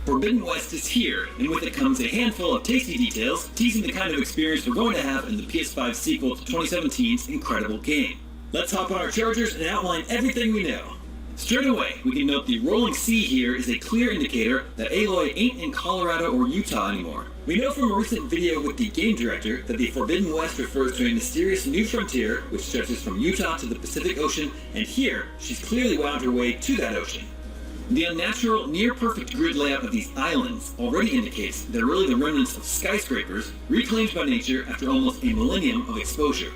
Forbidden West is here, and with it comes a handful of tasty details, teasing the kind of experience we're going to have in the PS5 sequel to 2017's incredible game. Let's hop on our chargers and outline everything we know. Straight away, we can note the rolling sea here is a clear indicator that Aloy ain't in Colorado or Utah anymore. We know from a recent video with the game director that the Forbidden West refers to a mysterious new frontier which stretches from Utah to the Pacific Ocean, and here, she's clearly wound her way to that ocean. The unnatural, near-perfect grid layout of these islands already indicates they're really the remnants of skyscrapers reclaimed by nature after almost a millennium of exposure.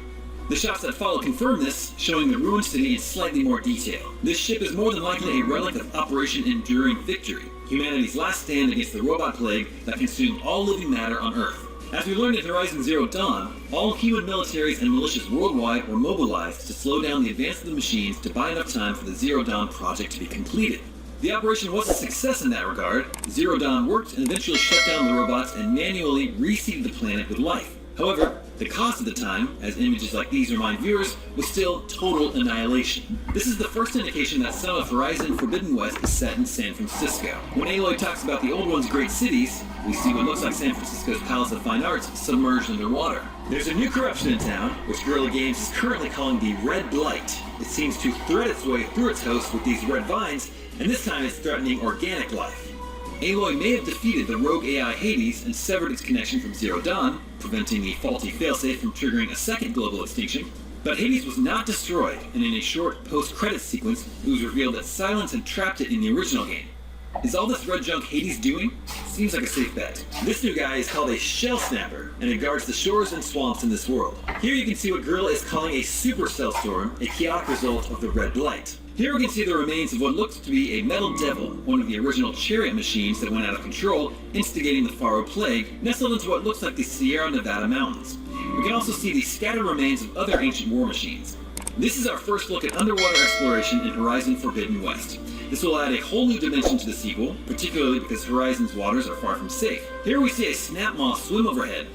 The shots that follow confirm this, showing the ruined city in slightly more detail. This ship is more than likely a relic of Operation Enduring Victory, humanity's last stand against the robot plague that consumed all living matter on Earth. As we learned in Horizon Zero Dawn, all human militaries and militias worldwide were mobilized to slow down the advance of the machines to buy enough time for the Zero Dawn project to be completed. The operation was a success in that regard. Zero Dawn worked and eventually shut down the robots and manually reseeded the planet with life. However, the cost at the time, as images like these remind viewers, was still total annihilation. This is the first indication that some of Horizon Forbidden West is set in San Francisco. When Aloy talks about the old one's great cities, we see what looks like San Francisco's Palace of Fine Arts submerged underwater. There's a new corruption in town, which Guerrilla Games is currently calling the Red Blight. It seems to thread its way through its host with these red vines, and this time it's threatening organic life. Aloy may have defeated the rogue AI Hades and severed its connection from Zero Dawn, preventing the faulty failsafe from triggering a second global extinction, but Hades was not destroyed, and in a short post-credits sequence, it was revealed that Silence had trapped it in the original game. Is all this red junk Hades doing? Seems like a safe bet. This new guy is called a Shell Snapper, and it guards the shores and swamps in this world. Here you can see what Guerrilla is calling a supercell storm, a chaotic result of the Red Blight. Here we can see the remains of what looks to be a metal devil, one of the original chariot machines that went out of control, instigating the Faro Plague, nestled into what looks like the Sierra Nevada mountains. We can also see the scattered remains of other ancient war machines. This is our first look at underwater exploration in Horizon Forbidden West. This will add a whole new dimension to the sequel, particularly because Horizon's waters are far from safe. Here we see a snap moth swim overhead.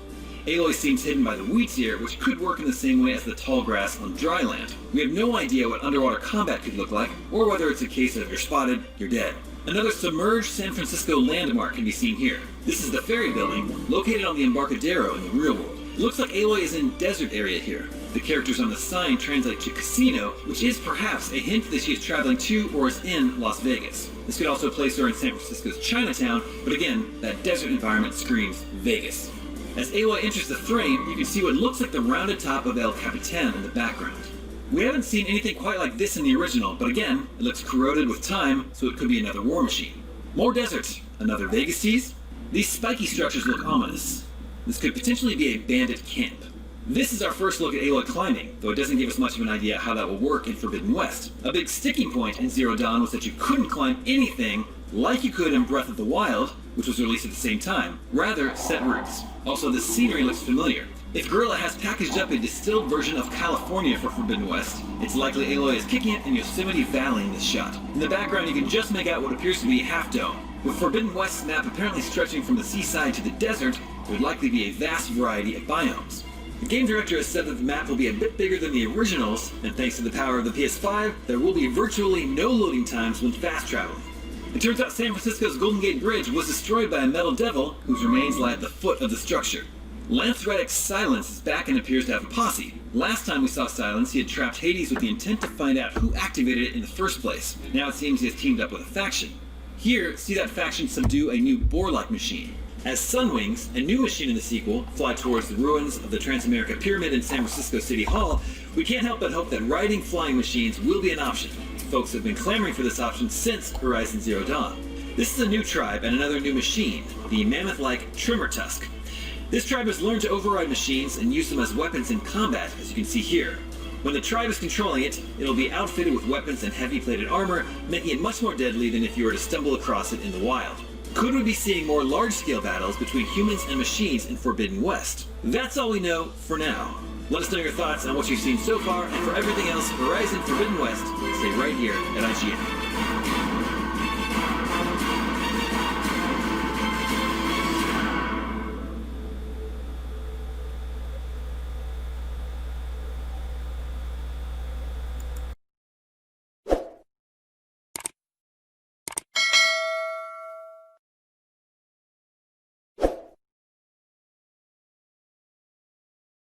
Aloy seems hidden by the weeds here, which could work in the same way as the tall grass on dry land. We have no idea what underwater combat could look like, or whether it's a case of you're spotted, you're dead. Another submerged San Francisco landmark can be seen here. This is the ferry building, located on the Embarcadero in the real world. It looks like Aloy is in desert area here. The characters on the sign translate to casino, which is perhaps a hint that she is traveling to or is in Las Vegas. This could also place her in San Francisco's Chinatown, but again, that desert environment screams Vegas. As Aloy enters the frame, you can see what looks like the rounded top of El Capitan in the background. We haven't seen anything quite like this in the original, but again, it looks corroded with time, so it could be another war machine. More desert, another Vegas tease? These spiky structures look ominous. This could potentially be a bandit camp. This is our first look at Aloy climbing, though it doesn't give us much of an idea how that will work in Forbidden West. A big sticking point in Zero Dawn was that you couldn't climb anything like you could in Breath of the Wild, which was released at the same time. Rather, set routes. Also, the scenery looks familiar. If Guerrilla has packaged up a distilled version of California for Forbidden West, it's likely Aloy is kicking it in Yosemite Valley in this shot. In the background, you can just make out what appears to be a half-dome. With Forbidden West's map apparently stretching from the seaside to the desert, there would likely be a vast variety of biomes. The game director has said that the map will be a bit bigger than the originals, and thanks to the power of the PS5, there will be virtually no loading times when fast traveling. It turns out San Francisco's Golden Gate Bridge was destroyed by a metal devil whose remains lie at the foot of the structure. Lanthretic Silence is back and appears to have a posse. Last time we saw Silence, he had trapped Hades with the intent to find out who activated it in the first place. Now it seems he has teamed up with a faction. Here, see that faction subdue a new boar-like machine. As Sunwings, a new machine in the sequel, fly towards the ruins of the Transamerica Pyramid in San Francisco City Hall, we can't help but hope that riding flying machines will be an option. Folks have been clamoring for this option since Horizon Zero Dawn. This is a new tribe and another new machine, the mammoth-like Tremor Tusk. This tribe has learned to override machines and use them as weapons in combat, as you can see here. When the tribe is controlling it, it'll be outfitted with weapons and heavy-plated armor, making it much more deadly than if you were to stumble across it in the wild. Could we be seeing more large-scale battles between humans and machines in Forbidden West? That's all we know for now. Let us know your thoughts on what you've seen so far, and for everything else Horizon Forbidden West, stay right here at IGN.